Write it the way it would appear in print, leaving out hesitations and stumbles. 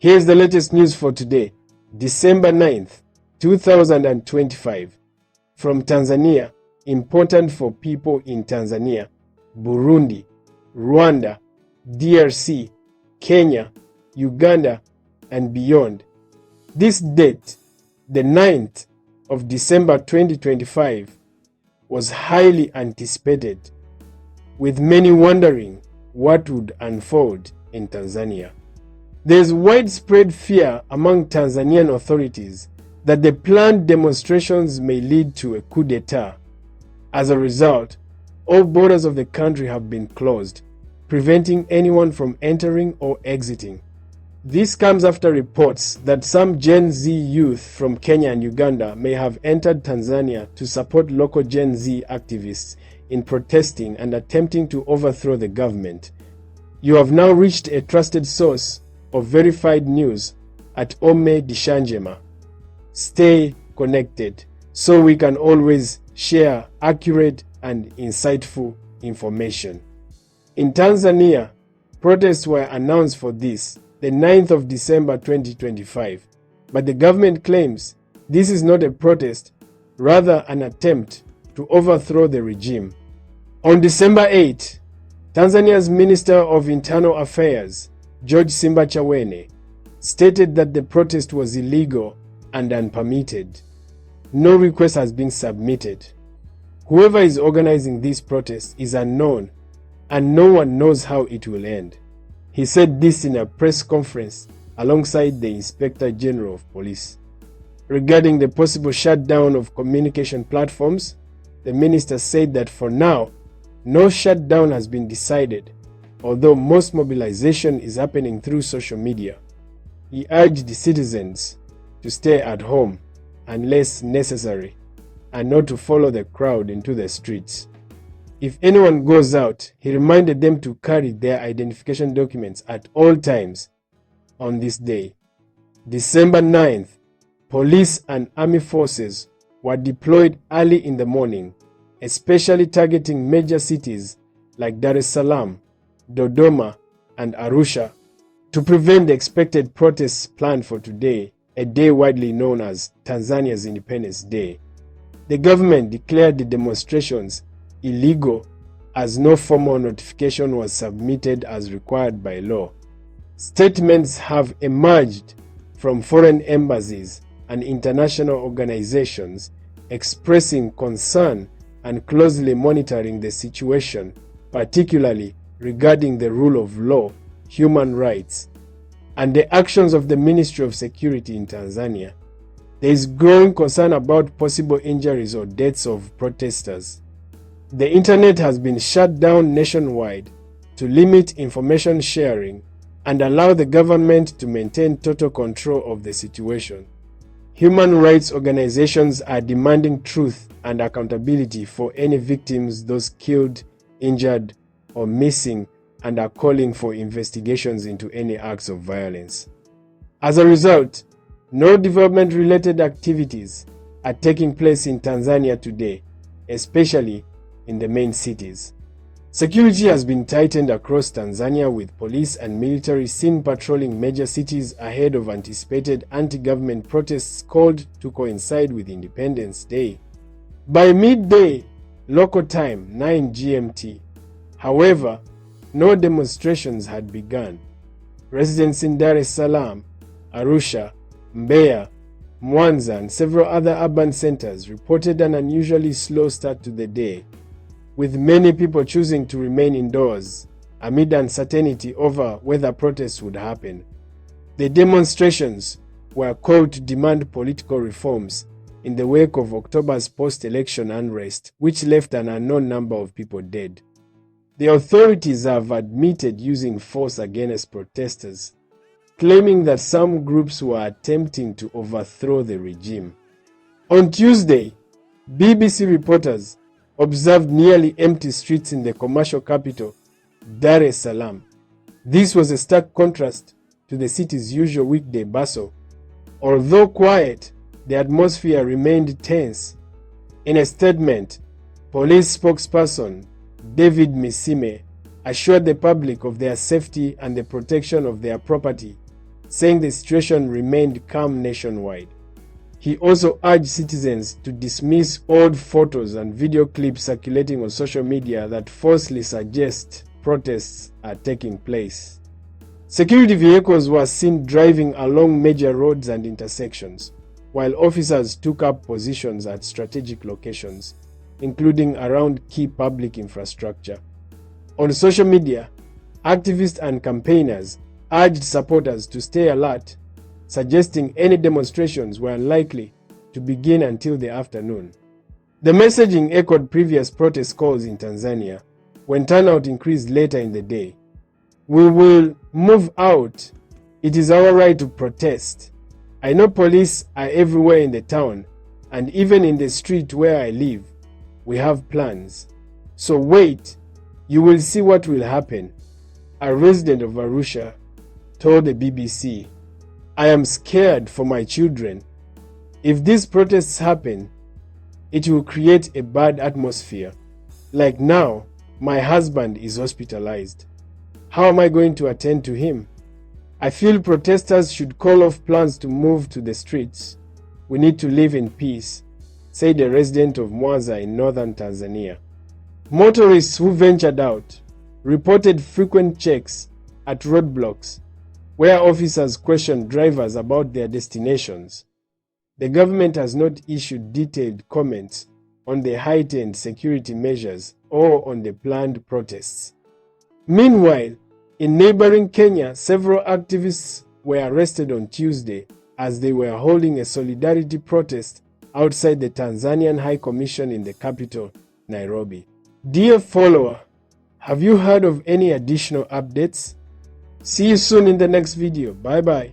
Here's the latest news for today, December 9th, 2025. From Tanzania, important for people in Tanzania, Burundi, Rwanda, DRC, Kenya, Uganda, and beyond. This date, the 9th of December 2025, was highly anticipated, with many wondering what would unfold in Tanzania. There's widespread fear among Tanzanian authorities that the planned demonstrations may lead to a coup d'etat. As a result, all borders of the country have been closed, preventing anyone from entering or exiting. This comes after reports that some Gen Z youth from Kenya and Uganda may have entered Tanzania to support local Gen Z activists in protesting and attempting to overthrow the government. You have now reached a trusted source of verified news at Ome Dishanjema. Stay connected so we can always share accurate and insightful information. In Tanzania, protests were announced for the 9th of December 2025, but the government claims this is not a protest, rather an attempt to overthrow the regime. On December 8, Tanzania's Minister of Internal Affairs, George Simbachawene, stated that the protest was illegal and unpermitted. No request has been submitted. Whoever is organizing this protest is unknown, and no one knows how it will end. He said this in a press conference alongside the Inspector General of Police. Regarding the possible shutdown of communication platforms, the minister said that for now, no shutdown has been decided, although most mobilization is happening through social media. He urged the citizens to stay at home unless necessary and not to follow the crowd into the streets. If anyone goes out, he reminded them to carry their identification documents at all times. On this day, December 9th, police and army forces were deployed early in the morning, especially targeting major cities like Dar es Salaam, Dodoma, and Arusha to prevent the expected protests planned for today, a day widely known as Tanzania's Independence Day. The government declared the demonstrations illegal as no formal notification was submitted as required by law. Statements have emerged from foreign embassies and international organizations expressing concern and closely monitoring the situation, particularly regarding the rule of law, human rights, and the actions of the Ministry of Security in Tanzania. There is growing concern about possible injuries or deaths of protesters. The internet has been shut down nationwide to limit information sharing and allow the government to maintain total control of the situation. Human rights organizations are demanding truth and accountability for any victims, those killed, injured, or missing, and are calling for investigations into any acts of violence. As a result, no development-related activities are taking place in Tanzania today, especially in the main cities. Security has been tightened across Tanzania, with police and military seen patrolling major cities ahead of anticipated anti-government protests called to coincide with Independence Day. By midday, local time 9 GMT, however, no demonstrations had begun. Residents in Dar es Salaam, Arusha, Mbeya, Mwanza, and several other urban centers reported an unusually slow start to the day, with many people choosing to remain indoors amid uncertainty over whether protests would happen. The demonstrations were called to demand political reforms in the wake of October's post-election unrest, which left an unknown number of people dead. The authorities have admitted using force against protesters, claiming that some groups were attempting to overthrow the regime. On Tuesday, BBC reporters observed nearly empty streets in the commercial capital, Dar es Salaam. This was a stark contrast to the city's usual weekday bustle. Although quiet, the atmosphere remained tense. In a statement, police spokesperson David Misime assured the public of their safety and the protection of their property, saying the situation remained calm nationwide. He also urged citizens to dismiss old photos and video clips circulating on social media that falsely suggest protests are taking place. Security vehicles were seen driving along major roads and intersections, while officers took up positions at strategic locations, including around key public infrastructure. On social media, activists and campaigners urged supporters to stay alert, suggesting any demonstrations were unlikely to begin until the afternoon. The messaging echoed previous protest calls in Tanzania, when turnout increased later in the day. "We will move out. It is our right to protest. I know police are everywhere in the town, and even in the street where I live. We have plans. So wait, you will see what will happen," a resident of Arusha told the BBC. "I am scared for my children. If these protests happen, it will create a bad atmosphere. Like now, my husband is hospitalized. How am I going to attend to him? I feel protesters should call off plans to move to the streets. We need to live in peace," said a resident of Mwanza in northern Tanzania. Motorists who ventured out reported frequent checks at roadblocks, where officers questioned drivers about their destinations. The government has not issued detailed comments on the heightened security measures or on the planned protests. Meanwhile, in neighboring Kenya, several activists were arrested on Tuesday as they were holding a solidarity protest outside the Tanzanian High Commission in the capital, Nairobi. Dear follower, have you heard of any additional updates? See you soon in the next video. Bye bye.